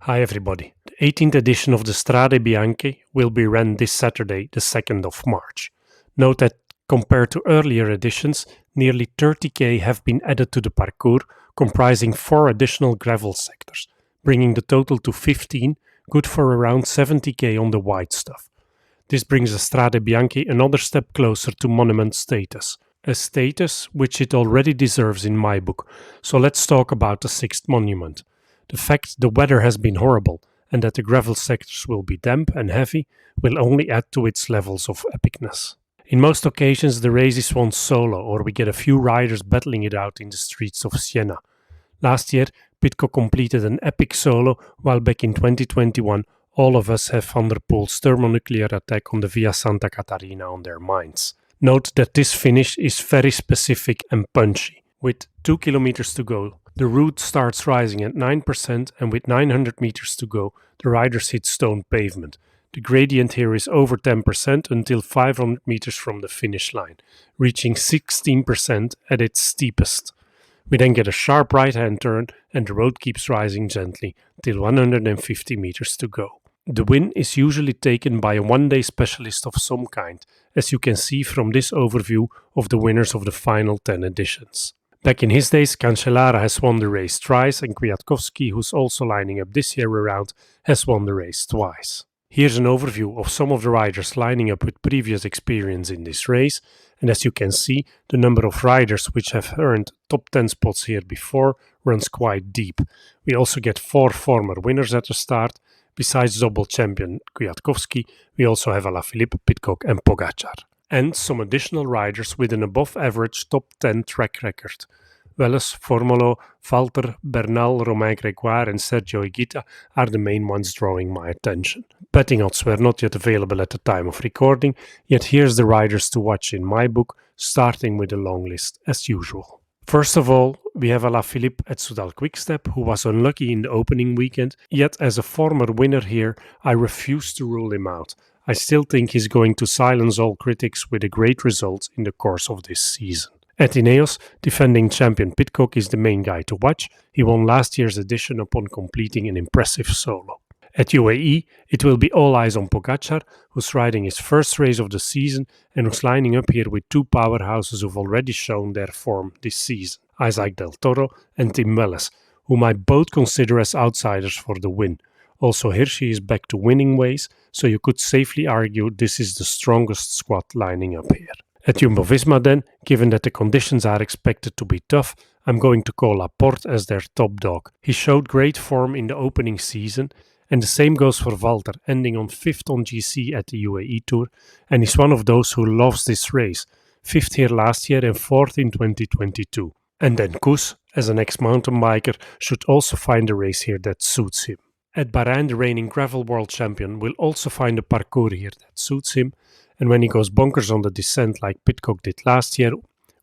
Hi everybody. The 18th edition of the Strade Bianche will be run this Saturday, the 2nd of March. Note that compared to earlier editions, nearly 30k have been added to the parcours, comprising 4 additional gravel sectors, bringing the total to 15, good for around 70k on the wide stuff. This brings the Strade Bianche another step closer to monument status, a status which it already deserves in my book. So let's talk about the 6th monument. The fact the weather has been horrible and that the gravel sectors will be damp and heavy will only add to its levels of epicness. In most occasions the race is won solo, or we get a few riders battling it out in the streets of Siena. Last year Pidcock completed an epic solo, while back in 2021 all of us have Van der Poel's thermonuclear attack on the Via Santa Catarina on their minds. Note that this finish is very specific and punchy. With 2 kilometers to go, the route starts rising at 9%, and with 900 meters to go, the riders hit stone pavement. The gradient here is over 10% until 500 meters from the finish line, reaching 16% at its steepest. We then get a sharp right-hand turn, and the road keeps rising gently till 150 meters to go. The win is usually taken by a one-day specialist of some kind, as you can see from this overview of the winners of the final 10 editions. Back in his days, Cancellara has won the race thrice, and Kwiatkowski, who's also lining up this year around, has won the race twice. Here's an overview of some of the riders lining up with previous experience in this race, and as you can see, the number of riders which have earned top 10 spots here before runs quite deep. We also get 4 former winners at the start. Besides double champion Kwiatkowski, we also have Alaphilippe, Pidcock and Pogačar. And some additional riders with an above-average top 10 track record. Welles, Formolo, Valter, Bernal, Romain Grégoire and Sergio Higuita are the main ones drawing my attention. Betting odds were not yet available at the time of recording, yet here's the riders to watch in my book, starting with a long list as usual. First of all, we have Alaphilippe at Soudal Quickstep, who was unlucky in the opening weekend, yet as a former winner here, I refuse to rule him out. I still think he's going to silence all critics with a great result in the course of this season. At Ineos, defending champion Pidcock is the main guy to watch. He won last year's edition upon completing an impressive solo. At UAE, it will be all eyes on Pogačar, who's riding his first race of the season and who's lining up here with 2 powerhouses who've already shown their form this season, Isaac Del Toro and Tim Welles, whom I both consider as outsiders for the win. Also, Hirschi is back to winning ways, so you could safely argue this is the strongest squad lining up here. At Jumbo-Visma then, given that the conditions are expected to be tough, I'm going to call Laporte as their top dog. He showed great form in the opening season, and the same goes for Valter, ending on 5th on GC at the UAE Tour, and he's one of those who loves this race, 5th here last year and 4th in 2022. And then Koes, as an ex-mountain biker, should also find a race here that suits him. At Bahrain, the reigning gravel world champion will also find a parcours here that suits him, and when he goes bonkers on the descent like Pidcock did last year,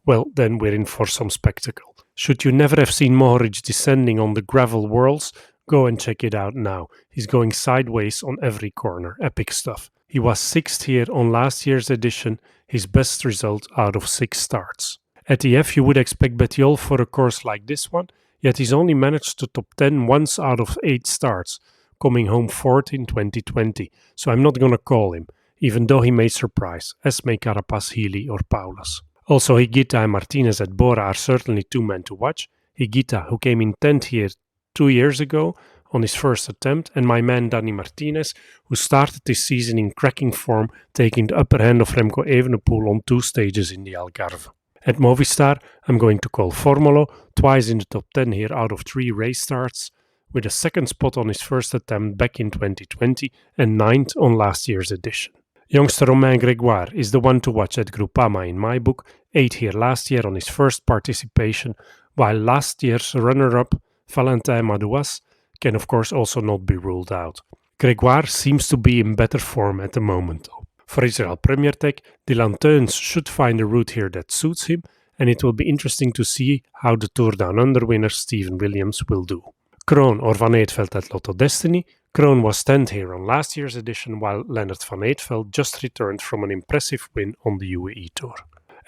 well, then we're in for some spectacle. Should you never have seen Mohoric descending on the gravel worlds, go and check it out now. He's going sideways on every corner, epic stuff. He was 6th here on last year's edition, his best result out of 6 starts. At EF you would expect Bettiol for a course like this one, yet he's only managed to top 10 once out of 8 starts, coming home 4th in 2020, so I'm not gonna call him, even though he may surprise, as may Carapaz, Healy or Paulus. Also Higuita and Martinez at Bora are certainly 2 men to watch. Higuita, who came in 10th here 2 years ago on his first attempt, and my man Dani Martinez, who started this season in cracking form, taking the upper hand of Remco Evenepoel on 2 stages in the Algarve. At Movistar, I'm going to call Formolo, twice in the top 10 here out of 3 race starts, with a 2nd spot on his first attempt back in 2020 and 9th on last year's edition. Youngster Romain Grégoire is the one to watch at Groupama in my book, 8th here last year on his first participation, while last year's runner-up Valentin Madouas can of course also not be ruled out. Grégoire seems to be in better form at the moment though. For Israel Premier Tech, De Lantheuns should find a route here that suits him, and it will be interesting to see how the Tour Down Under winner Stephen Williams will do. Kroon or Van Eetveld at Lotto Destiny. Kroon was 10th here on last year's edition, while Leonard Van Eetveld just returned from an impressive win on the UAE Tour.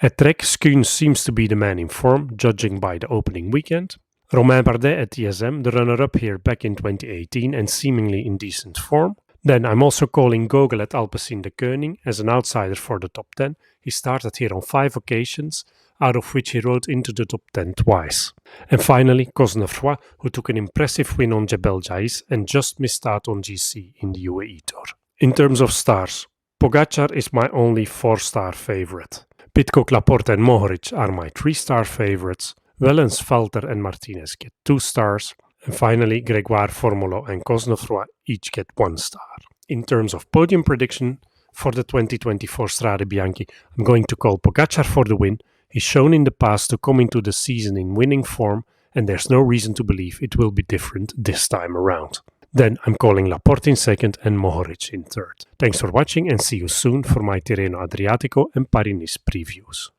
At Trek, Skuns seems to be the man in form, judging by the opening weekend. Romain Bardet at TSM, the runner-up here back in 2018 and seemingly in decent form. Then I'm also calling Gogol at Alpecin de Koning as an outsider for the top 10. He started here on 5 occasions, out of which he rode into the top 10 twice. And finally, Cosnefroy, who took an impressive win on Jebel Jais and just missed out on GC in the UAE Tour. In terms of stars, Pogacar is my only 4-star favorite. Pidcock, Laporte and Mohoric are my 3-star favorites. Wellens, Valter and Martinez get 2 stars. And finally, Gregoire, Formolo and Cosnefroy each get 1 star. In terms of podium prediction for the 2024 Strade Bianche, I'm going to call Pogacar for the win. He's shown in the past to come into the season in winning form, and there's no reason to believe it will be different this time around. Then I'm calling Laporte in second and Mohoric in third. Thanks for watching and see you soon for my Tirreno Adriatico and Paris-Nice previews.